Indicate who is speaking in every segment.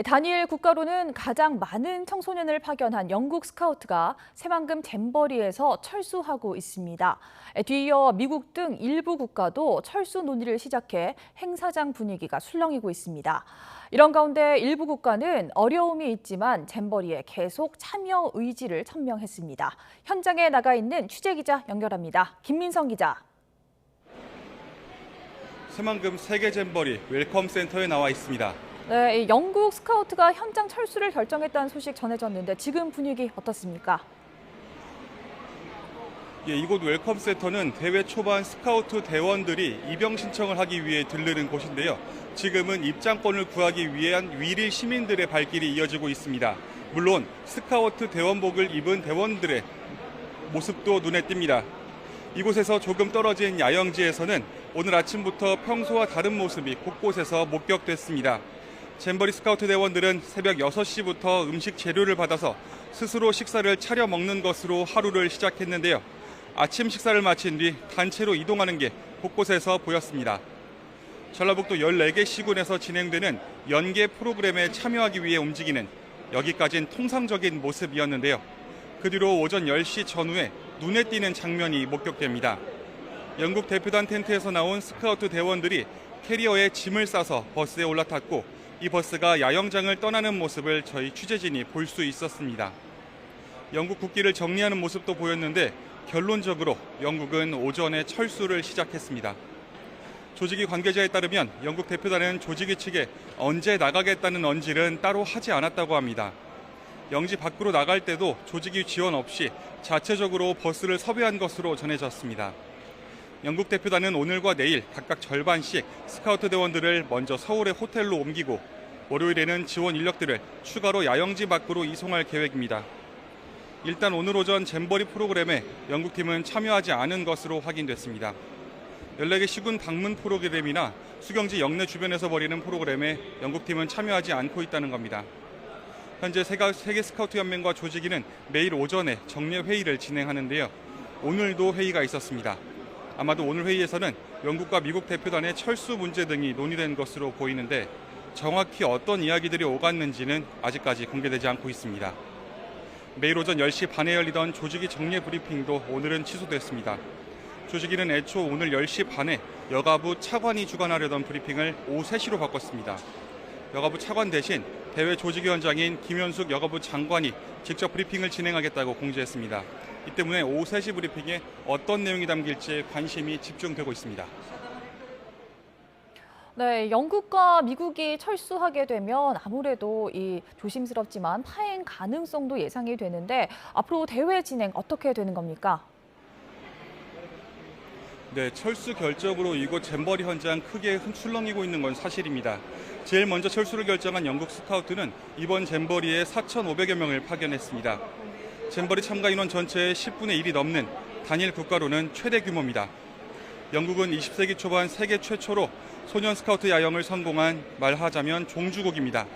Speaker 1: 단일 국가로는 가장 많은 청소년을 파견한 영국 스카우트가 새만금 잼버리에서 철수하고 있습니다. 뒤이어 미국 등 일부 국가도 철수 논의를 시작해 행사장 분위기가 술렁이고 있습니다. 이런 가운데 일부 국가는 어려움이 있지만 잼버리에 계속 참여 의지를 천명했습니다. 현장에 나가 있는 취재기자 연결합니다. 김민성 기자.
Speaker 2: 새만금 세계 잼버리 웰컴 센터에 나와 있습니다.
Speaker 1: 네, 영국 스카우트가 현장 철수를 결정했다는 소식 전해졌는데 지금 분위기 어떻습니까?
Speaker 2: 이곳 웰컴 센터는 대회 초반 스카우트 대원들이 입영 신청을 하기 위해 들르는 곳인데요. 지금은 입장권을 구하기 위한 위리 시민들의 발길이 이어지고 있습니다. 물론 스카우트 대원복을 입은 대원들의 모습도 눈에 띕니다. 이곳에서 조금 떨어진 야영지에서는 오늘 아침부터 평소와 다른 모습이 곳곳에서 목격됐습니다. 잼버리 스카우트 대원들은 새벽 6시부터 음식 재료를 받아서 스스로 식사를 차려 먹는 것으로 하루를 시작했는데요. 아침 식사를 마친 뒤 단체로 이동하는 게 곳곳에서 보였습니다. 전라북도 14개 시군에서 진행되는 연계 프로그램에 참여하기 위해 움직이는 여기까진 통상적인 모습이었는데요. 그 뒤로 오전 10시 전후에 눈에 띄는 장면이 목격됩니다. 영국 대표단 텐트에서 나온 스카우트 대원들이 캐리어에 짐을 싸서 버스에 올라탔고 이 버스가 야영장을 떠나는 모습을 저희 취재진이 볼 수 있었습니다. 영국 국기를 정리하는 모습도 보였는데 결론적으로 영국은 오전에 철수를 시작했습니다. 조직위 관계자에 따르면 영국 대표단은 조직위 측에 언제 나가겠다는 언질은 따로 하지 않았다고 합니다. 영지 밖으로 나갈 때도 조직위 지원 없이 자체적으로 버스를 섭외한 것으로 전해졌습니다. 영국 대표단은 오늘과 내일 각각 절반씩 스카우트 대원들을 먼저 서울의 호텔로 옮기고 월요일에는 지원 인력들을 추가로 야영지 밖으로 이송할 계획입니다. 일단 오늘 오전 잼버리 프로그램에 영국팀은 참여하지 않은 것으로 확인됐습니다. 14개 시군 방문 프로그램이나 수경지 영내 주변에서 벌이는 프로그램에 영국팀은 참여하지 않고 있다는 겁니다. 현재 세계 스카우트 연맹과 조직위는 매일 오전에 정례 회의를 진행하는데요. 오늘도 회의가 있었습니다. 아마도 오늘 회의에서는 영국과 미국 대표단의 철수 문제 등이 논의된 것으로 보이는데 정확히 어떤 이야기들이 오갔는지는 아직까지 공개되지 않고 있습니다. 매일 오전 10시 반에 열리던 조직위 정례 브리핑도 오늘은 취소됐습니다. 조직위는 애초 오늘 10시 반에 여가부 차관이 주관하려던 브리핑을 오후 3시로 바꿨습니다. 여가부 차관 대신 대회 조직위원장인 김현숙 여가부 장관이 직접 브리핑을 진행하겠다고 공지했습니다. 이 때문에 오후 3시 브리핑에 어떤 내용이 담길지 관심이 집중되고 있습니다.
Speaker 1: 네, 영국과 미국이 철수하게 되면 아무래도 조심스럽지만 파행 가능성도 예상이 되는데 앞으로 대회 진행 어떻게 되는 겁니까?
Speaker 2: 네, 철수 결정으로 이곳 잼버리 현장 크게 술렁이고 있는 건 사실입니다. 제일 먼저 철수를 결정한 영국 스카우트는 이번 잼버리에 4,500여 명을 파견했습니다. 잼버리 참가 인원 전체의 10분의 1이 넘는 단일 국가로는 최대 규모입니다. 영국은 20세기 초반 세계 최초로 소년 스카우트 야영을 성공한 말하자면 종주국입니다.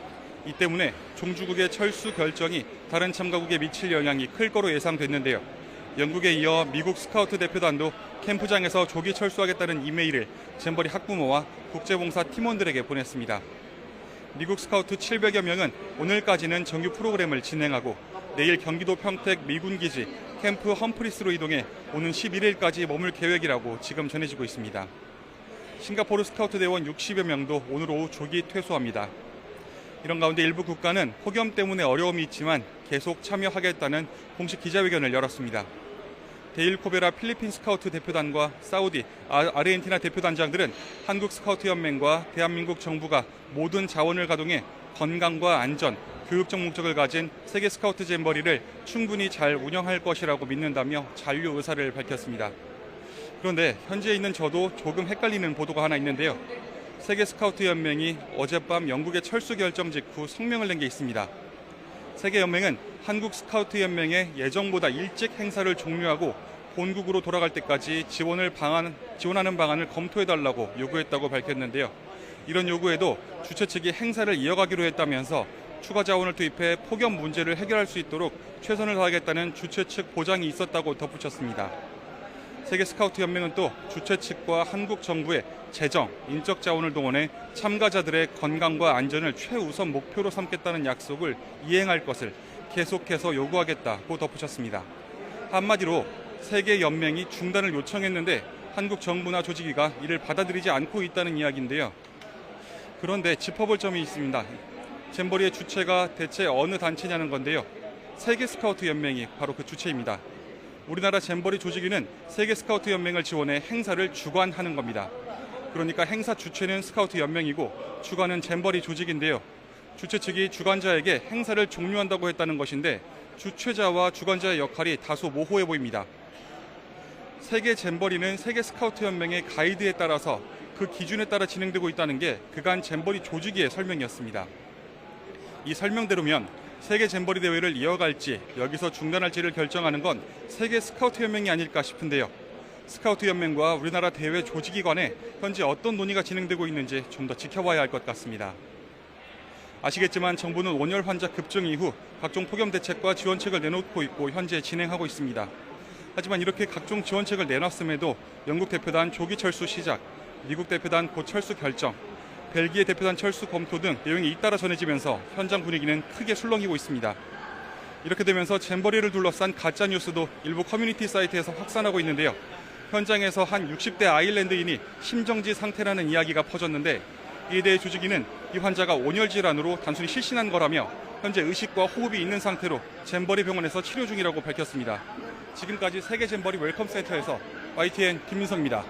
Speaker 2: 이 때문에 종주국의 철수 결정이 다른 참가국에 미칠 영향이 클 거로 예상됐는데요. 영국에 이어 미국 스카우트 대표단도 캠프장에서 조기 철수하겠다는 이메일을 잼버리 학부모와 국제봉사 팀원들에게 보냈습니다. 미국 스카우트 700여 명은 오늘까지는 정규 프로그램을 진행하고 내일 경기도 평택 미군기지 캠프 험프리스로 이동해 오는 11일까지 머물 계획이라고 지금 전해지고 있습니다. 싱가포르 스카우트 대원 60여 명도 오늘 오후 조기 퇴소합니다. 이런 가운데 일부 국가는 폭염 때문에 어려움이 있지만 계속 참여하겠다는 공식 기자회견을 열었습니다. 데일 코베라 필리핀 스카우트 대표단과 사우디, 아르헨티나 대표단장들은 한국 스카우트 연맹과 대한민국 정부가 모든 자원을 가동해 건강과 안전, 교육적 목적을 가진 세계 스카우트 잼버리를 충분히 잘 운영할 것이라고 믿는다며 잔류 의사를 밝혔습니다. 그런데 현지에 있는 저도 조금 헷갈리는 보도가 하나 있는데요. 세계 스카우트 연맹이 어젯밤 영국의 철수 결정 직후 성명을 낸 게 있습니다. 세계 연맹은 한국 스카우트 연맹의 예정보다 일찍 행사를 종료하고 본국으로 돌아갈 때까지 지원하는 방안을 검토해달라고 요구했다고 밝혔는데요. 이런 요구에도 주최 측이 행사를 이어가기로 했다면서 추가 자원을 투입해 폭염 문제를 해결할 수 있도록 최선을 다하겠다는 주최 측 보장이 있었다고 덧붙였습니다. 세계 스카우트 연맹은 또 주최 측과 한국 정부의 재정, 인적 자원을 동원해 참가자들의 건강과 안전을 최우선 목표로 삼겠다는 약속을 이행할 것을 계속해서 요구하겠다고 덧붙였습니다. 한마디로 세계 연맹이 중단을 요청했는데 한국 정부나 조직위가 이를 받아들이지 않고 있다는 이야기인데요. 그런데 짚어볼 점이 있습니다. 잼버리의 주체가 대체 어느 단체냐는 건데요. 세계 스카우트 연맹이 바로 그 주체입니다. 우리나라 잼버리 조직위는 세계 스카우트 연맹을 지원해 행사를 주관하는 겁니다. 그러니까 행사 주체는 스카우트 연맹이고 주관은 잼버리 조직인데요. 주최 측이 주관자에게 행사를 종료한다고 했다는 것인데 주최자와 주관자의 역할이 다소 모호해 보입니다. 세계 잼버리는 세계 스카우트 연맹의 가이드에 따라서 그 기준에 따라 진행되고 있다는 게 그간 잼버리 조직위의 설명이었습니다. 이 설명대로면 세계 잼버리 대회를 이어갈지 여기서 중단할지를 결정하는 건 세계 스카우트 연맹이 아닐까 싶은데요. 스카우트 연맹과 우리나라 대회 조직위 간에 현재 어떤 논의가 진행되고 있는지 좀 더 지켜봐야 할 것 같습니다. 아시겠지만 정부는 온열 환자 급증 이후 각종 폭염 대책과 지원책을 내놓고 있고 현재 진행하고 있습니다. 하지만 이렇게 각종 지원책을 내놨음에도 영국 대표단 조기 철수 시작, 미국 대표단 곧 철수 결정, 벨기에 대표단 철수 검토 등 내용이 잇따라 전해지면서 현장 분위기는 크게 술렁이고 있습니다. 이렇게 되면서 잼버리를 둘러싼 가짜 뉴스도 일부 커뮤니티 사이트에서 확산하고 있는데요. 현장에서 한 60대 아일랜드인이 심정지 상태라는 이야기가 퍼졌는데 이에 대해 조직위는 이 환자가 온열 질환으로 단순히 실신한 거라며 현재 의식과 호흡이 있는 상태로 잼버리 병원에서 치료 중이라고 밝혔습니다. 지금까지 세계 잼버리 웰컴 센터에서 YTN 김민성입니다.